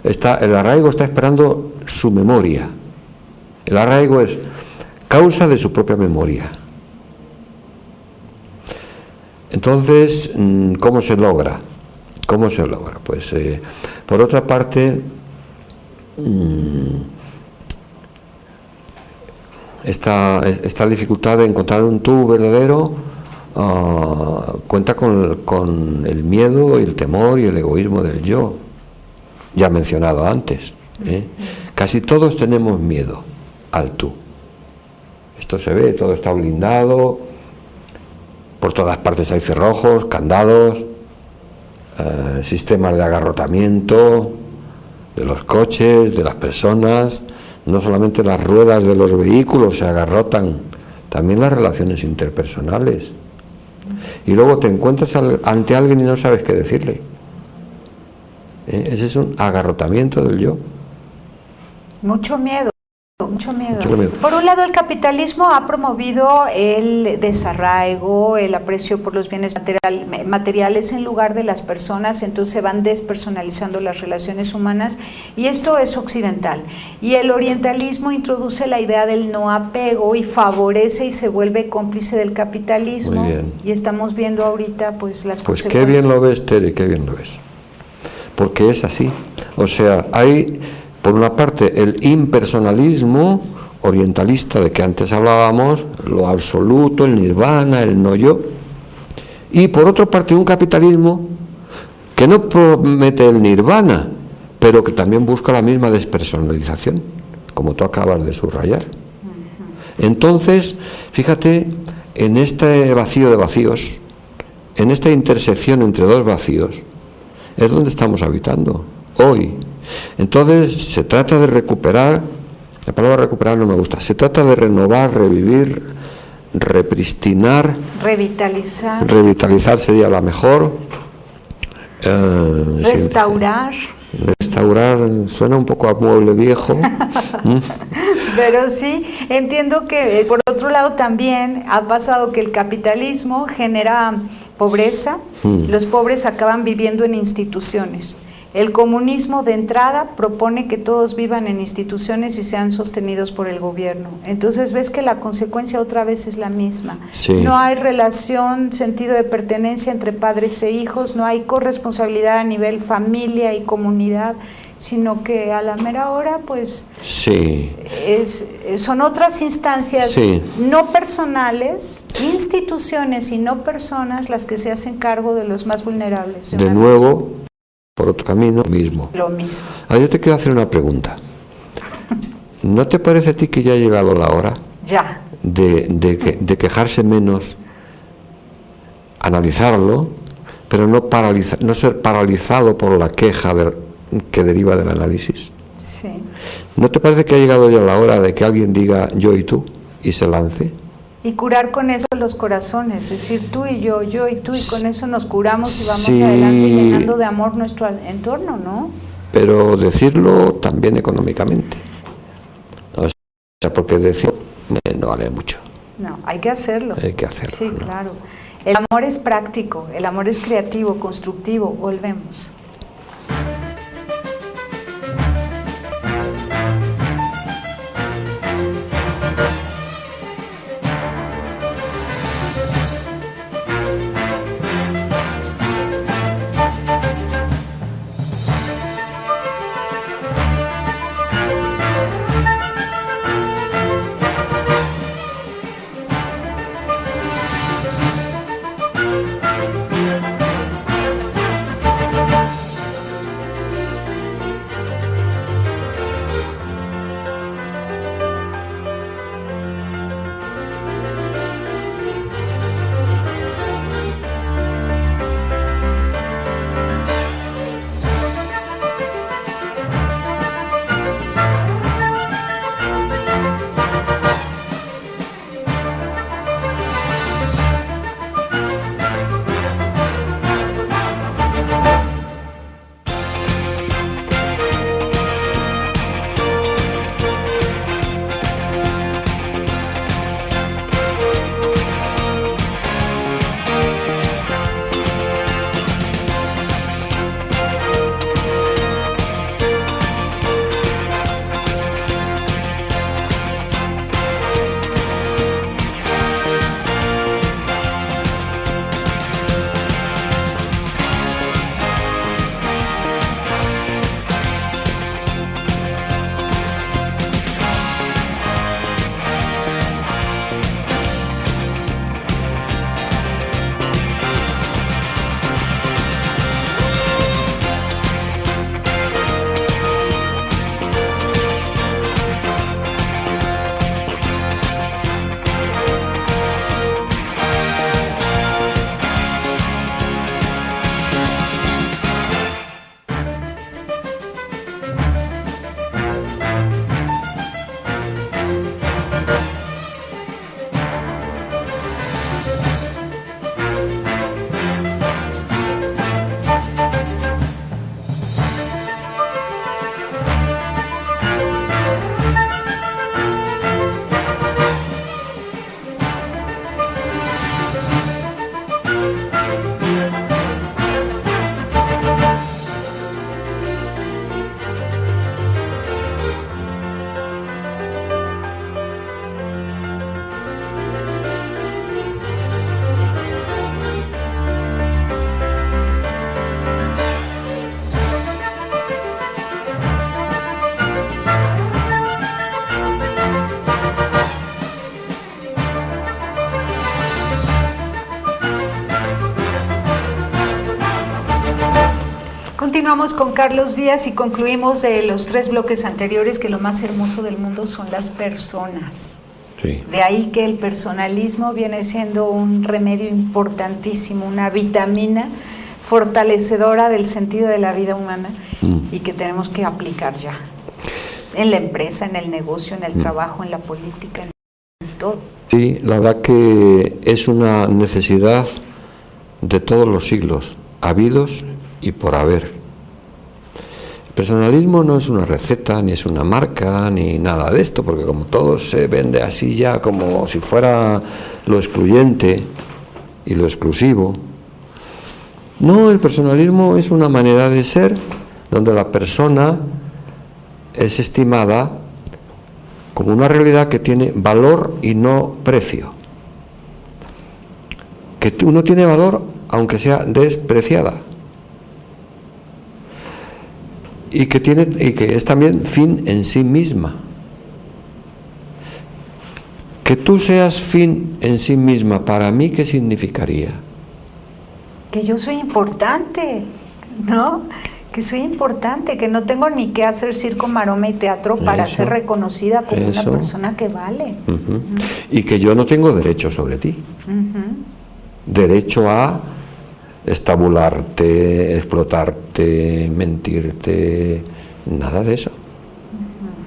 C: El arraigo está esperando su memoria. El arraigo es causa de su propia memoria. Entonces, ¿cómo se logra? ¿Cómo se logra? Pues, por otra parte, esta dificultad de encontrar un tú verdadero cuenta con el miedo, el temor y el egoísmo del yo, ya mencionado antes. Casi todos tenemos miedo al tú. Esto se ve, todo está blindado, por todas partes hay cerrojos, candados, sistemas de agarrotamiento de los coches, de las personas. No solamente las ruedas de los vehículos se agarrotan, también las relaciones interpersonales. Y luego te encuentras ante alguien y no sabes qué decirle. Ese es un agarrotamiento del yo.
B: Mucho miedo. Por un lado, el capitalismo ha promovido el desarraigo, el aprecio por los bienes materiales en lugar de las personas, entonces se van despersonalizando las relaciones humanas, y esto es occidental. Y el orientalismo introduce la idea del no apego y favorece y se vuelve cómplice del capitalismo.
C: Muy bien.
B: Y estamos viendo ahorita pues las
C: consecuencias.
B: Pues
C: qué bien lo ves, Tere, qué bien lo ves. Porque es así. O sea, hay, por una parte, el impersonalismo orientalista de que antes hablábamos, lo absoluto, el nirvana, el no yo, y por otra parte un capitalismo que no promete el nirvana, pero que también busca la misma despersonalización, como tú acabas de subrayar. Entonces, fíjate, en este vacío de vacíos, en esta intersección entre dos vacíos, es donde estamos habitando hoy. Entonces se trata de recuperar, la palabra recuperar no me gusta, se trata de renovar, revivir, repristinar,
B: revitalizar
C: sería la mejor,
B: restaurar,
C: restaurar suena un poco a mueble viejo.
B: Pero sí, entiendo que por otro lado también ha pasado que el capitalismo genera pobreza, los pobres acaban viviendo en instituciones. El comunismo de entrada propone que todos vivan en instituciones y sean sostenidos por el gobierno. Entonces ves que la consecuencia otra vez es la misma.
C: Sí.
B: No hay relación, sentido de pertenencia entre padres e hijos, no hay corresponsabilidad a nivel familia y comunidad, sino que a la mera hora pues
C: Sí.
B: son otras instancias
C: Sí.
B: no personales, instituciones y no personas las que se hacen cargo de los más vulnerables.
C: De nuevo, por otro camino, mismo.
B: Lo mismo.
C: Ahora yo te quiero hacer una pregunta. ¿No te parece a ti que ya ha llegado la hora
B: Ya.
C: de quejarse menos, analizarlo, pero no ser paralizado por la queja que deriva del análisis?
B: Sí.
C: ¿No te parece que ha llegado ya la hora de que alguien diga yo y tú y se lance?
B: Y curar con eso los corazones, es decir, tú y yo y tú, y con eso nos curamos y vamos
C: Sí.
B: adelante llenando de amor nuestro entorno, ¿no?
C: Pero decirlo también económicamente. O sea, porque decirlo no vale mucho.
B: No, hay que hacerlo.
C: Hay que hacerlo.
B: Sí,
C: ¿no?
B: claro. El amor es práctico, el amor es creativo, constructivo. Volvemos. Continuamos con Carlos Díaz y concluimos de los 3 bloques anteriores que lo más hermoso del mundo son las personas.
C: Sí.
B: De ahí que el personalismo viene siendo un remedio importantísimo, una vitamina fortalecedora del sentido de la vida humana y que tenemos que aplicar ya en la empresa, en el negocio, en el trabajo, en la política, en todo.
C: Sí, la verdad que es una necesidad de todos los siglos, habidos y por haber. Personalismo no es una receta, ni es una marca, ni nada de esto, porque como todo se vende así ya, como si fuera lo excluyente y lo exclusivo. No, el personalismo es una manera de ser donde la persona es estimada como una realidad que tiene valor y no precio. Que uno tiene valor aunque sea despreciada. Y que es también fin en sí misma. Que tú seas fin en sí misma, para mí, ¿qué significaría?
B: Que yo soy importante, ¿no? Que soy importante, que no tengo ni que hacer circo, maroma y teatro para ser reconocida como una persona que vale.
C: Y que yo no tengo derecho sobre ti. Derecho a estabularte, explotarte, mentirte, nada de eso.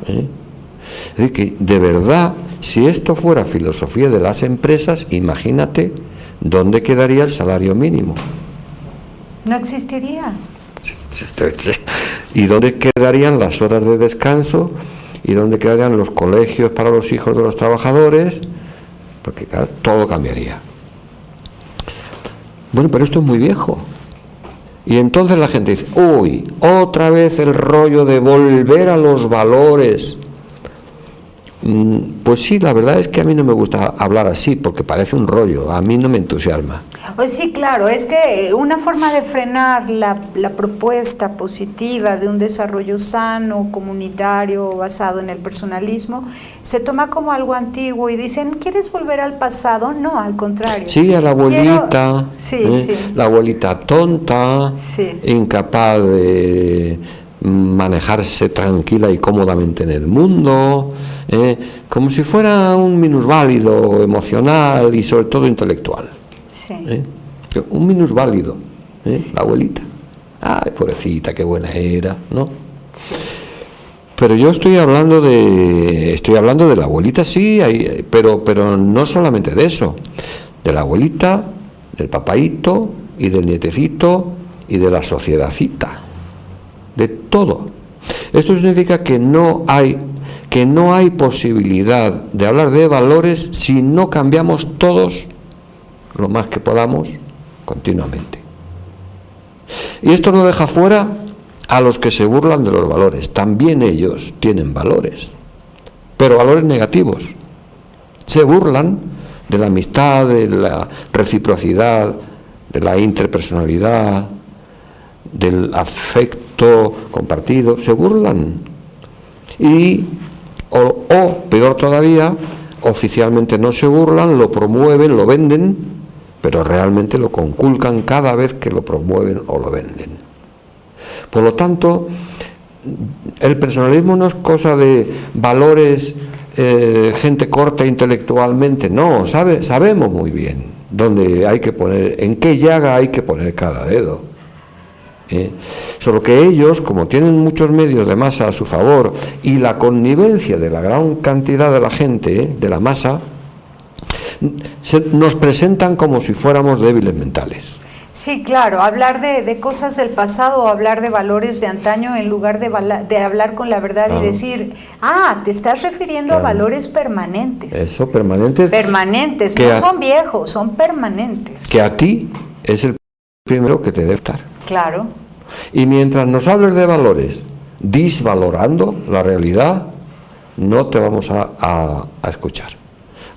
C: Es decir, que de verdad, si esto fuera filosofía de las empresas, imagínate dónde quedaría el salario mínimo.
B: No existiría.
C: ¿Y dónde quedarían las horas de descanso? ¿Y dónde quedarían los colegios para los hijos de los trabajadores? Porque claro, todo cambiaría. Bueno, pero esto es muy viejo. Y entonces la gente dice, uy, otra vez el rollo de volver a los valores. Pues sí, la verdad es que a mí no me gusta hablar así, porque parece un rollo, a mí no me entusiasma.
B: Pues sí, claro, es que una forma de frenar la propuesta positiva de un desarrollo sano, comunitario, basado en el personalismo, se toma como algo antiguo y dicen, ¿quieres volver al pasado? No, al contrario.
C: Sí, a la abuelita,
B: sí.
C: La abuelita tonta, incapaz de manejarse tranquila y cómodamente en el mundo, como si fuera un minusválido emocional y sobre todo intelectual. Un minusválido, la abuelita. Ay, pobrecita, qué buena era, ¿no? Pero yo estoy hablando de la abuelita, sí, pero no solamente de eso, de la abuelita, del papaíto y del nietecito y de la sociedadcita, de todo. Esto significa que no hay posibilidad de hablar de valores si no cambiamos todos lo más que podamos continuamente. Y esto no deja fuera a los que se burlan de los valores. También ellos tienen valores, pero valores negativos. Se burlan de la amistad, de la reciprocidad, de la interpersonalidad, del afecto compartido, se burlan. Y, o peor todavía, oficialmente no se burlan, lo promueven, lo venden, pero realmente lo conculcan cada vez que lo promueven o lo venden. Por lo tanto, el personalismo no es cosa de valores, gente corta intelectualmente, no, sabemos muy bien dónde hay que poner, en qué llaga hay que poner cada dedo. Solo que ellos, como tienen muchos medios de masa a su favor y la connivencia de la gran cantidad de la gente, de la masa, nos presentan como si fuéramos débiles mentales.
B: Sí, claro, hablar de cosas del pasado o hablar de valores de antaño en lugar de hablar con la verdad y decir, te estás refiriendo a valores permanentes.
C: Eso, permanentes.
B: Permanentes, no son viejos, son permanentes.
C: Que a ti es el primero que te debe estar.
B: Claro.
C: Y mientras nos hables de valores disvalorando la realidad, no te vamos a escuchar.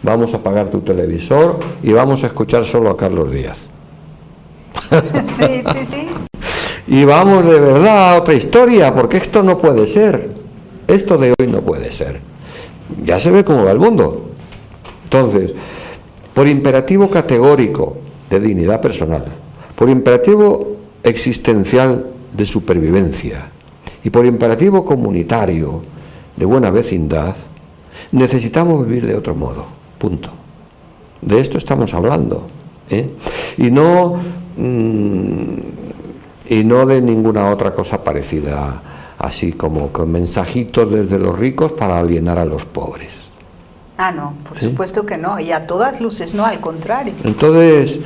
C: Vamos a apagar tu televisor y vamos a escuchar solo a Carlos Díaz.
B: Sí.
C: Y vamos de verdad a otra historia, porque esto no puede ser. Esto de hoy no puede ser. Ya se ve cómo va el mundo. Entonces, por imperativo categórico de dignidad personal, por imperativo existencial de supervivencia y por imperativo comunitario de buena vecindad, necesitamos vivir de otro modo. Punto. De esto estamos hablando. Y no de ninguna otra cosa parecida, así como con mensajitos desde los ricos para alienar a los pobres.
B: No, por supuesto que no, y a todas luces no, al contrario.
C: Entonces,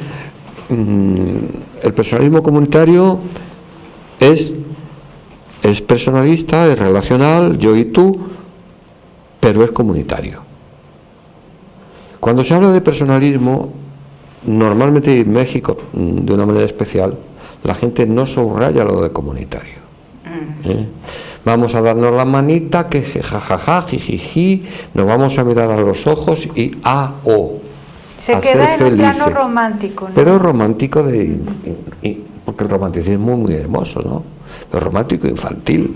C: el personalismo comunitario es es personalista, es relacional, yo y tú, pero es comunitario. Cuando se habla de personalismo, normalmente en México, de una manera especial, la gente no subraya lo de comunitario. Vamos a darnos la manita, que jajaja, jijiji, nos vamos a mirar a los ojos y
B: se
C: a
B: queda
C: ser
B: en un
C: felices.
B: plano romántico, ¿no?
C: Pero romántico porque el romanticismo es muy hermoso, ¿no? Pero romántico infantil,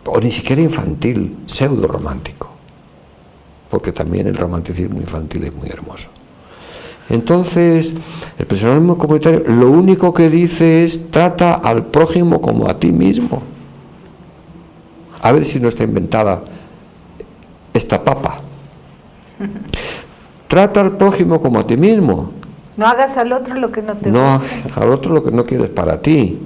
C: o ni siquiera infantil, pseudo romántico, porque también el romanticismo infantil es muy hermoso. Entonces, el personalismo comunitario lo único que dice es: trata al prójimo como a ti mismo. A ver si no está inventada esta papa. Trata al prójimo como a ti mismo.
B: No hagas al otro lo que no te gusta.
C: No hagas al otro lo que no quieres para ti.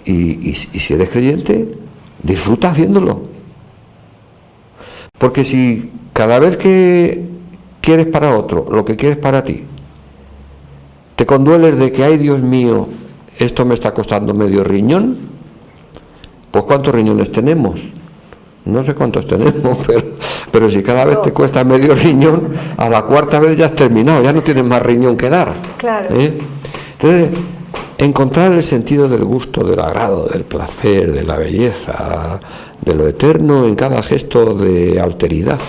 C: Y si eres creyente, disfruta haciéndolo. Porque si cada vez que quieres para otro lo que quieres para ti, te condueles de que, ay Dios mío, esto me está costando medio riñón, pues ¿cuántos riñones tenemos? No sé cuántos tenemos, pero si cada vez te cuesta medio riñón, a la cuarta vez ya has terminado, ya no tienes más riñón que dar.
B: Claro.
C: Entonces, encontrar el sentido del gusto, del agrado, del placer, de la belleza, de lo eterno en cada gesto de alteridad.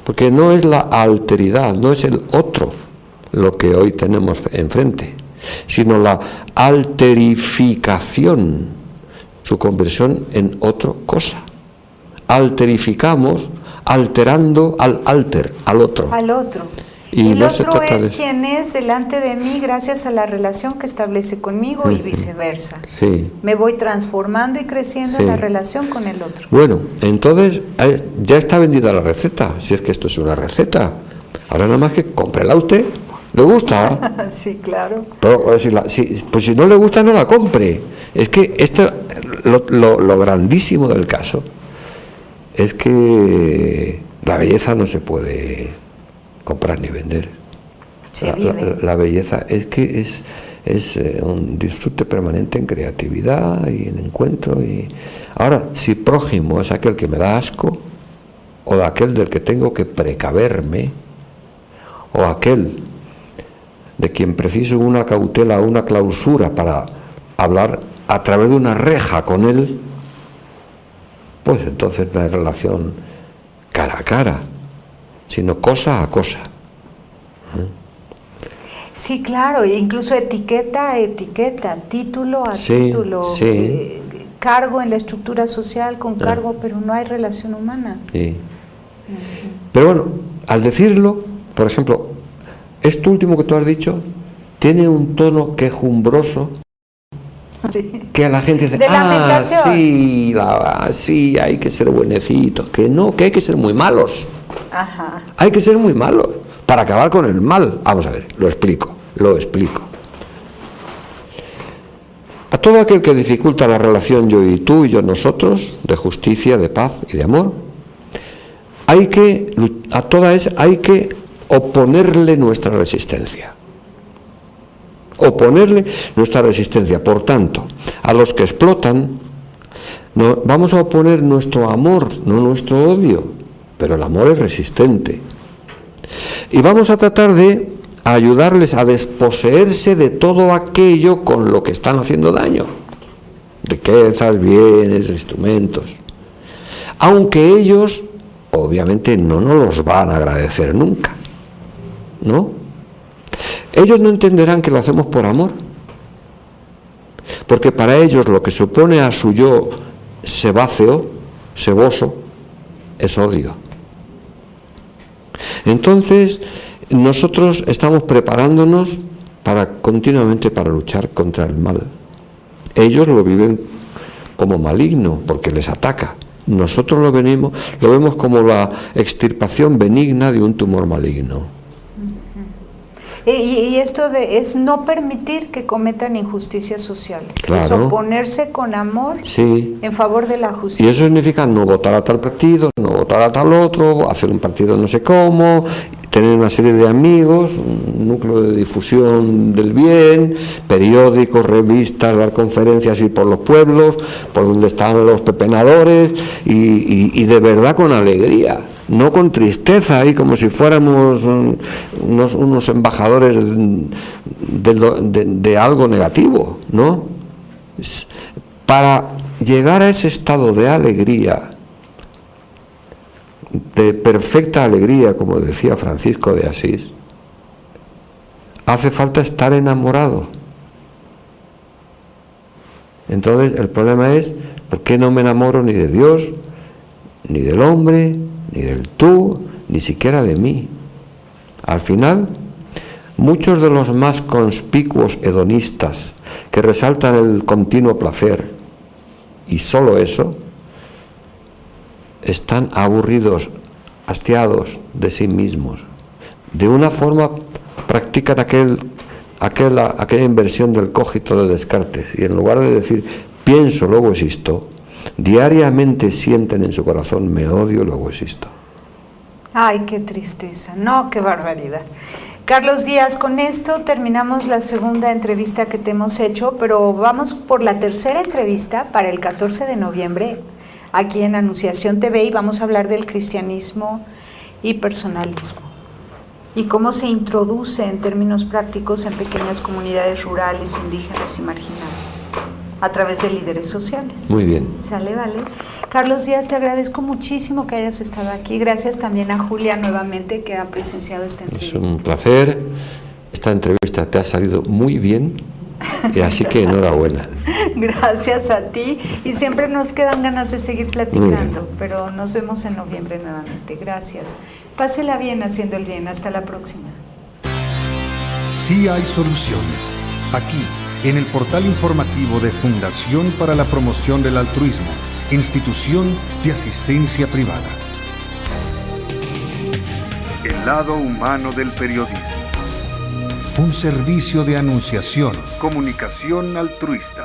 C: Porque no es la alteridad, no es el otro lo que hoy tenemos enfrente, sino la alterificación, su conversión en otra cosa. Alterificamos, alterando al alter, al otro.
B: Al otro.
C: Y
B: el
C: no se
B: otro
C: trata
B: es
C: de...
B: quien es delante de mí gracias a la relación que establece conmigo y viceversa.
C: Sí.
B: Me voy transformando y creciendo en la relación con el otro.
C: Bueno, entonces ya está vendida la receta, si es que esto es una receta. Ahora nada más que cómprela usted. ¿Le gusta?
B: Sí, claro.
C: Pero pues si no le gusta, no la compre. Es que esto, lo grandísimo del caso es que la belleza no se puede comprar ni vender.
B: Se vive.
C: La belleza es que es un disfrute permanente en creatividad y en encuentro. Ahora, si prójimo es aquel que me da asco, o de aquel del que tengo que precaverme, o aquel de quien preciso una cautela, una clausura para hablar a través de una reja con él, pues entonces no hay relación cara a cara, sino cosa a cosa.
B: Sí, claro, e incluso etiqueta a etiqueta, título a título, cargo en la estructura social con cargo, pero no hay relación humana.
C: Sí. Pero bueno, al decirlo, por ejemplo, esto último que tú has dicho tiene un tono quejumbroso, que a la gente dice: sí, hay que ser buenecitos, que no, que hay que ser muy malos.
B: Ajá.
C: Hay que ser muy malos para acabar con el mal. Vamos a ver, lo explico. A todo aquel que dificulta la relación yo y tú y yo nosotros, de justicia, de paz y de amor, hay que oponerle nuestra resistencia. Por tanto, a los que explotan, vamos a oponer nuestro amor, no nuestro odio, pero el amor es resistente. Y vamos a tratar de ayudarles a desposeerse de todo aquello con lo que están haciendo daño. Riquezas, bienes, instrumentos. Aunque ellos, obviamente, no nos los van a agradecer nunca, ¿no? Ellos no entenderán que lo hacemos por amor, porque para ellos lo que se opone a su yo sebáceo, seboso, es odio. Entonces, nosotros estamos preparándonos continuamente para luchar contra el mal. Ellos lo viven como maligno porque les ataca. Nosotros lo vemos como la extirpación benigna de un tumor maligno.
B: Y esto es no permitir que cometan injusticias sociales.
C: Claro.
B: Es oponerse con amor en favor de la justicia.
C: Y eso significa no votar a tal partido, no votar a tal otro, hacer un partido no sé cómo. tener una serie de amigos, un núcleo de difusión del bien, periódicos, revistas, dar conferencias, ir por los pueblos, por donde están los pepenadores, y de verdad con alegría, no con tristeza, y como si fuéramos unos embajadores de algo negativo, ¿no? Para llegar a ese estado de alegría, de perfecta alegría, como decía Francisco de Asís, hace falta estar enamorado. Entonces el problema es, ¿por qué no me enamoro ni de Dios, ni del hombre, ni del tú, ni siquiera de mí? Al final, muchos de los más conspicuos hedonistas que resaltan el continuo placer y solo eso, están aburridos, hastiados de sí mismos. De una forma practican aquella inversión del cogito de Descartes, y en lugar de decir pienso, luego existo, diariamente sienten en su corazón me odio, luego existo.
B: Ay, qué tristeza, no, qué barbaridad. Carlos Díaz, con esto terminamos la segunda entrevista que te hemos hecho, pero vamos por la tercera entrevista para el 14 de noviembre, aquí en Anunciación TV, y vamos a hablar del cristianismo y personalismo y cómo se introduce en términos prácticos en pequeñas comunidades rurales, indígenas y marginales a través de líderes sociales.
C: Muy bien.
B: ¿Sale? Vale. Carlos Díaz, te agradezco muchísimo que hayas estado aquí. Gracias también a Julia nuevamente, que ha presenciado esta entrevista.
C: Es un placer. Esta entrevista te ha salido muy bien, y así que enhorabuena.
B: Gracias a ti, y siempre nos quedan ganas de seguir platicando, pero nos vemos en noviembre nuevamente. Gracias. Pásela bien haciendo el bien. Hasta la próxima.
A: Sí hay soluciones. Aquí, en el portal informativo de Fundación para la Promoción del Altruismo, Institución de Asistencia Privada. El lado humano del periodismo. Un servicio de anunciación, comunicación altruista.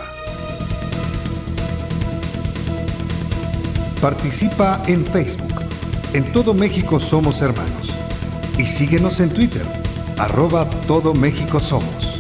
A: Participa en Facebook. En todo México somos hermanos. Y síguenos en Twitter, @TodoMéxicoSomos.